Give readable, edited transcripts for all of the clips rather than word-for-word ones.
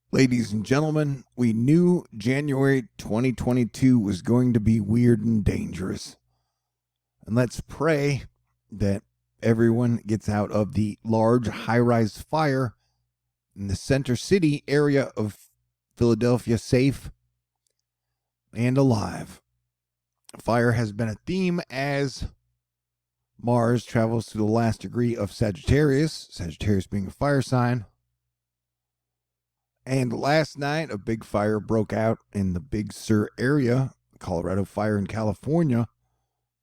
Ladies and gentlemen, we knew January 2022 was going to be weird and dangerous. And let's pray that everyone gets out of the large high-rise fire in the Center City area of Philadelphia safe and alive. Fire has been a theme as Mars travels to the last degree of Sagittarius, Sagittarius being a fire sign. And last night, a big fire broke out in the Big Sur area, Colorado fire in California,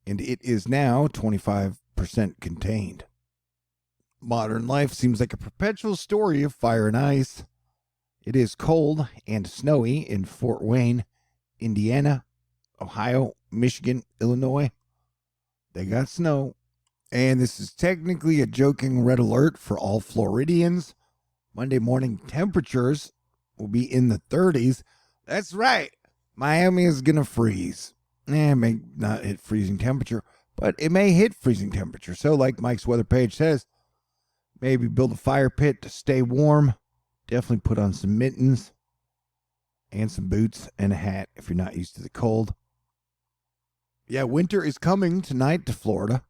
and it is now 25% contained. Modern life seems like a perpetual story of fire and ice. It is cold and snowy in Fort Wayne, Indiana, Ohio, Michigan, Illinois. They got snow. And this is technically a joking red alert for all Floridians. Monday morning temperatures will be in the 30s. That's right. Miami is going to freeze. It may not hit freezing temperature, but it may hit freezing temperature. So like Mike's weather page says, maybe build a fire pit to stay warm. Definitely put on some mittens and some boots and a hat if you're not used to the cold. Yeah, winter is coming tonight to Florida.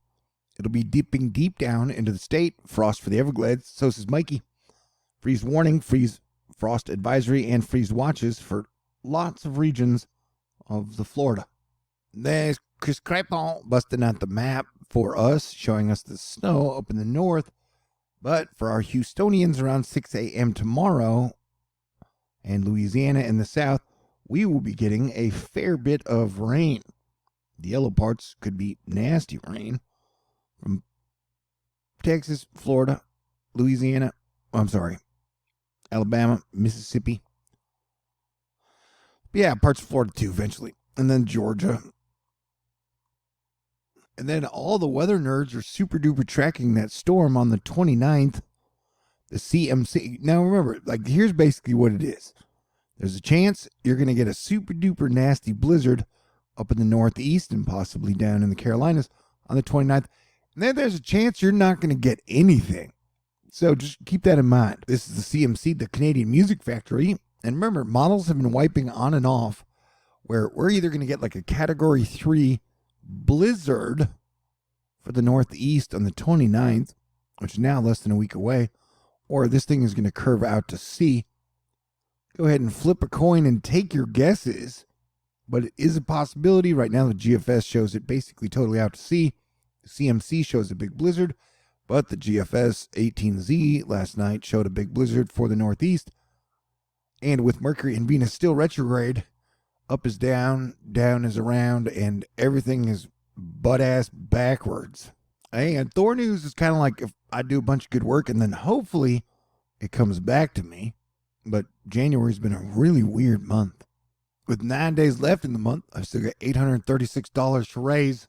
It'll be dipping deep down into the state. Frost for the Everglades. So says Mikey. Freeze warning, freeze frost advisory, and freeze watches for lots of regions of the Florida. There's Chris Crepon busting out the map for us, showing us the snow up in the north. But for our Houstonians around 6 a.m. tomorrow, and Louisiana in the south, we will be getting a fair bit of rain. The yellow parts could be nasty rain from Texas, Florida, Louisiana, Alabama, Mississippi. Yeah, parts of Florida too eventually. And then Georgia. And then all the weather nerds are super duper tracking that storm on the 29th. The CMC. Now remember, here's basically what it is. There's a chance you're going to get a super duper nasty blizzard up in the Northeast and possibly down in the Carolinas on the 29th. And then there's a chance you're not going to get anything. So just keep that in mind. This is the CMC, the Canadian Music Factory. And remember, models have been wiping on and off where we're either going to get like a Category 3 blizzard for the Northeast on the 29th, which is now less than a week away, or this thing is going to curve out to sea. Go ahead and flip a coin and take your guesses. But it is a possibility. Right now, the GFS shows it basically totally out to sea. The CMC shows a big blizzard. But the GFS 18Z last night showed a big blizzard for the Northeast. And with Mercury and Venus still retrograde, up is down, down is around, and everything is butt-ass backwards. And THORnews is kind of like if I do a bunch of good work and then hopefully it comes back to me. But January's been a really weird month. With 9 days left in the month, I've still got $836 to raise.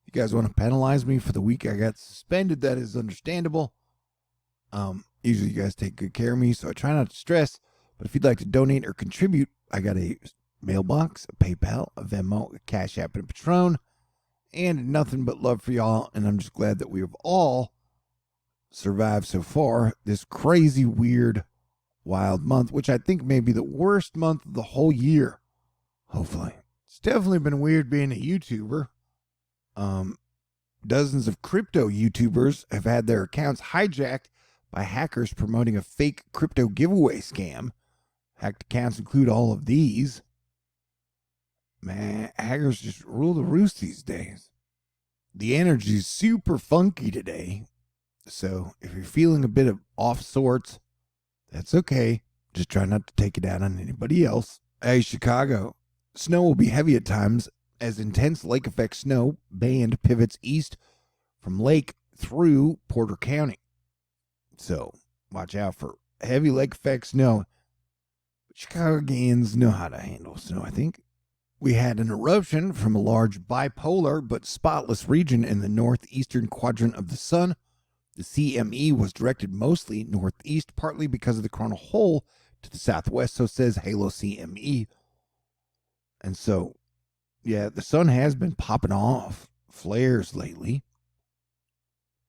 If you guys want to penalize me for the week I got suspended, that is understandable. Usually you guys take good care of me, so I try not to stress. But if you'd like to donate or contribute, I got a mailbox, a PayPal, a Venmo, a CashApp, and a Patron. And nothing but love for y'all. And I'm just glad that we have all survived so far this crazy, weird, wild month, which I think may be the worst month of the whole year. Hopefully. It's definitely been weird being a YouTuber. Dozens of crypto YouTubers have had their accounts hijacked by hackers promoting a fake crypto giveaway scam. Hacked accounts include all of these. Man, hackers just rule the roost these days. The energy's super funky today. So if you're feeling a bit of off sorts, that's okay. Just try not to take it out on anybody else. Hey, Chicago. Snow will be heavy at times as intense lake effect snow band pivots east from Lake through Porter County. So watch out for heavy lake effect snow. Chicagoans know how to handle snow, I think. We had an eruption from a large bipolar but spotless region in the northeastern quadrant of the sun. The CME was directed mostly northeast, partly because of the coronal hole to the southwest, so says Halo CME. And so, yeah, the sun has been popping off flares lately.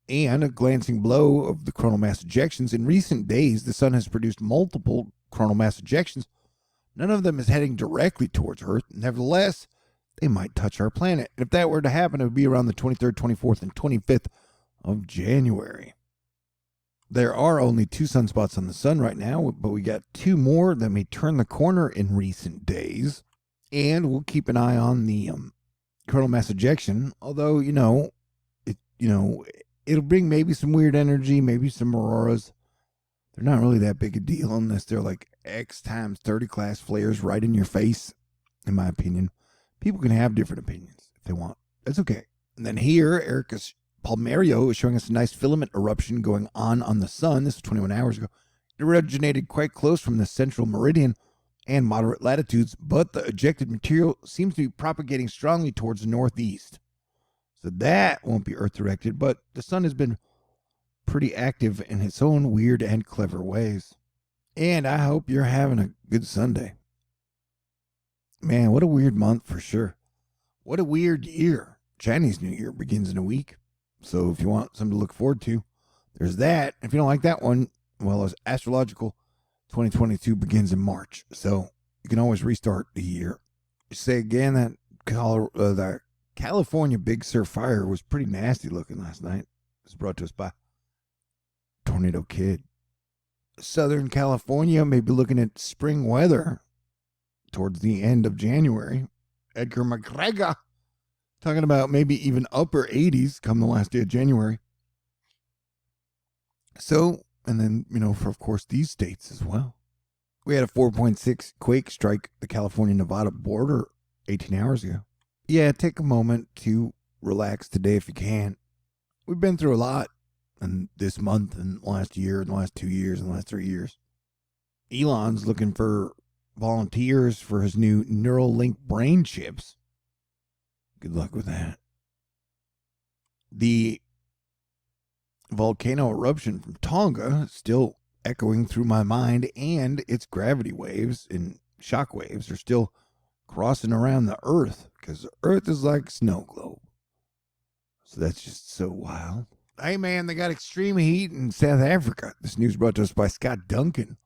And a glancing blow of the coronal mass ejections. In recent days, the sun has produced multiple coronal mass ejections, none of them is heading directly towards Earth. Nevertheless, they might touch our planet. And if that were to happen, it would be around the 23rd, 24th, and 25th of January. There are only 2 sunspots on the sun right now, but we got 2 more that may turn the corner in recent days. And we'll keep an eye on the coronal mass ejection, although, it'll bring maybe some weird energy, maybe some auroras. They're not really that big a deal unless they're like X times 30 class flares right in your face, in my opinion. People can have different opinions if they want. That's okay. And then here, Ericus Palmario is showing us a nice filament eruption going on the sun. This was 21 hours ago. It originated quite close from the central meridian and moderate latitudes, but the ejected material seems to be propagating strongly towards the northeast. So that won't be Earth-directed, but the sun has been pretty active in its own weird and clever ways. And I hope you're having a good Sunday. Man, what a weird month for sure. What a weird year. Chinese New Year begins in a week. So if you want something to look forward to, there's that. If you don't like that one, well, as astrological 2022 begins in March. So you can always restart the year. Say again that the California Big Sur fire was pretty nasty looking last night. It was brought to us by Tornado Kid. Southern California may be looking at spring weather towards the end of January. Edgar McGregor talking about maybe even upper 80s come the last day of January. So, and then, for, of course, these states as well. We had a 4.6 quake strike the California-Nevada border 18 hours ago. Yeah, take a moment to relax today if you can. We've been through a lot in this month and last year and the last 2 years and the last 3 years. Elon's looking for volunteers for his new Neuralink brain chips. Good luck with that. The volcano eruption from Tonga is still echoing through my mind, and its gravity waves and shock waves are still crossing around the Earth, because the Earth is like a snow globe. So that's just so wild. Hey man, they got extreme heat in South Africa. This news brought to us by Scott Duncan.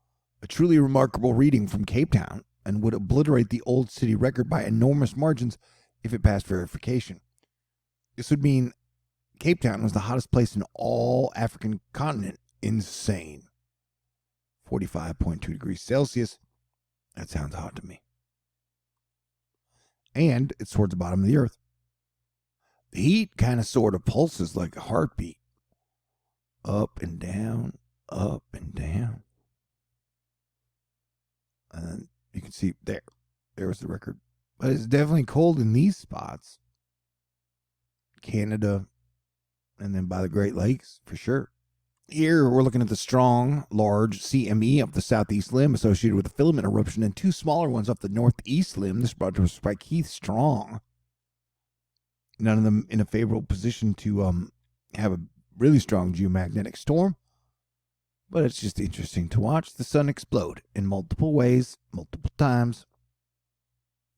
A truly remarkable reading from Cape Town, and would obliterate the old city record by enormous margins if it passed verification. This would mean Cape Town was the hottest place in all African continent. Insane. 45.2 degrees Celsius. That sounds hot to me. And it's towards the bottom of the Earth. The heat kind of sort of pulses like a heartbeat. Up and down, up and down. And you can see there was the record. But it's definitely cold in these spots. Canada, and then by the Great Lakes, for sure. Here, we're looking at the strong, large CME of the southeast limb associated with a filament eruption, and 2 smaller ones off the northeast limb. This brought to us by Keith Strong. None of them in a favorable position to have a really strong geomagnetic storm. But it's just interesting to watch the sun explode in multiple ways, multiple times,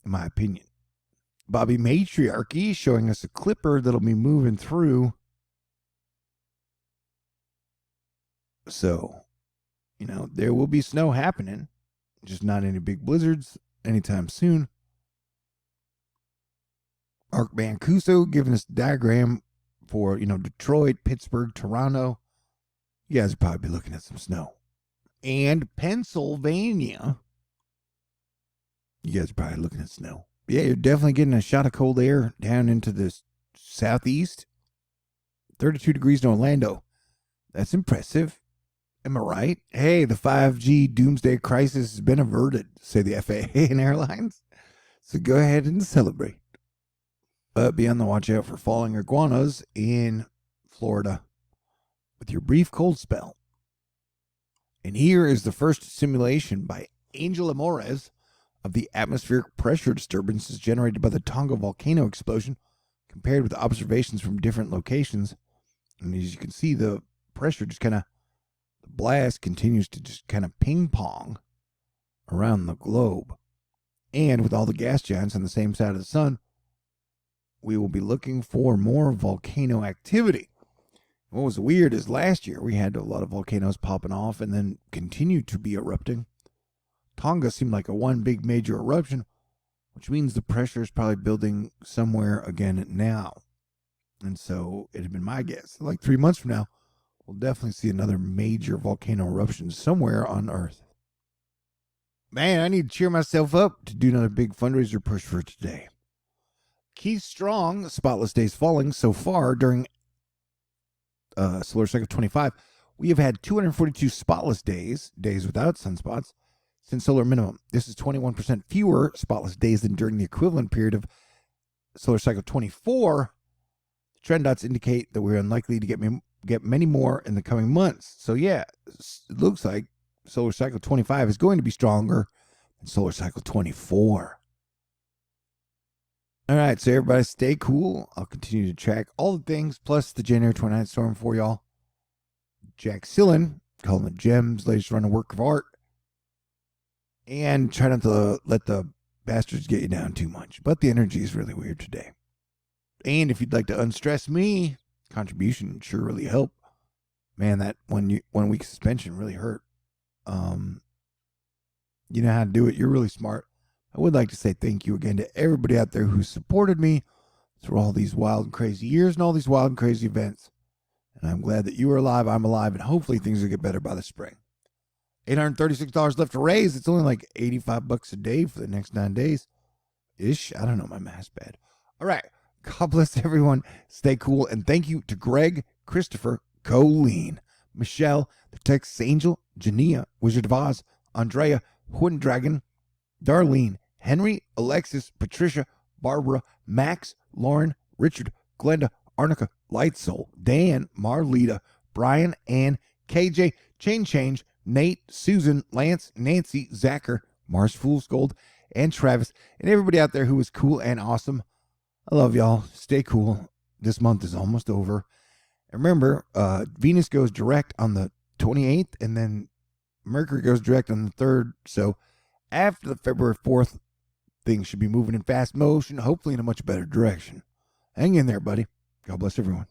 in my opinion. Bobby Matriarchy showing us a clipper that'll be moving through. So, there will be snow happening, just not any big blizzards anytime soon. Arc Mancuso giving us a diagram for, Detroit, Pittsburgh, Toronto. You guys will probably be looking at some snow. And Pennsylvania. You guys are probably looking at snow. Yeah, you're definitely getting a shot of cold air down into the southeast. 32 degrees in Orlando. That's impressive. Am I right? Hey, the 5G doomsday crisis has been averted, say the FAA and airlines. So go ahead and celebrate. But be on the watch out for falling iguanas in Florida with your brief cold spell. And here is the first simulation by Angel Amores of the atmospheric pressure disturbances generated by the Tonga volcano explosion, compared with observations from different locations. And as you can see, the pressure just the blast continues to just kind of ping pong around the globe. And with all the gas giants on the same side of the sun, we will be looking for more volcano activity. What was weird is last year we had a lot of volcanoes popping off and then continued to be erupting. Tonga seemed like a one big major eruption, which means the pressure is probably building somewhere again now. And so it had been my guess, like 3 months from now, we'll definitely see another major volcano eruption somewhere on Earth. Man, I need to cheer myself up to do another big fundraiser push for today. Keith Strong, Spotless Days Falling, so far during Solar Cycle 25, we have had 242 spotless days without sunspots, since solar minimum. This is 21% fewer spotless days than during the equivalent period of Solar Cycle 24. The trend dots indicate that we're unlikely to get many more in the coming months. So yeah, it looks like Solar Cycle 25 is going to be stronger than Solar Cycle 24. All right, so everybody stay cool. I'll continue to track all the things, plus the January 29th storm for y'all. Jack Sillen, calling it Gems, latest run a work of art. And try not to let the bastards get you down too much. But the energy is really weird today. And if you'd like to unstress me, contribution would sure really help. Man, that 1 week suspension really hurt. You know how to do it. You're really smart. I would like to say thank you again to everybody out there who supported me through all these wild and crazy years and all these wild and crazy events. And I'm glad that you are alive, I'm alive, and hopefully things will get better by the spring. $836 left to raise. It's only like $85 a day for the next 9 days. Ish. I don't know. My math's bad. All right. God bless everyone. Stay cool. And thank you to Greg, Christopher, Colleen, Michelle, the Texas Angel, Jania, Wizard of Oz, Andrea, Hood Dragon, Darlene, Henry, Alexis, Patricia, Barbara, Max, Lauren, Richard, Glenda, Arnica, Lightsoul, Dan, Marlita, Brian, Ann, KJ, Change, Nate, Susan, Lance, Nancy, Zacher, Mars Fool's Gold, and Travis, and everybody out there who is cool and awesome. I love y'all. Stay cool. This month is almost over. And remember, Venus goes direct on the 28th, and then Mercury goes direct on the 3rd. So after the February 4th, things should be moving in fast motion, hopefully in a much better direction. Hang in there, buddy. God bless everyone.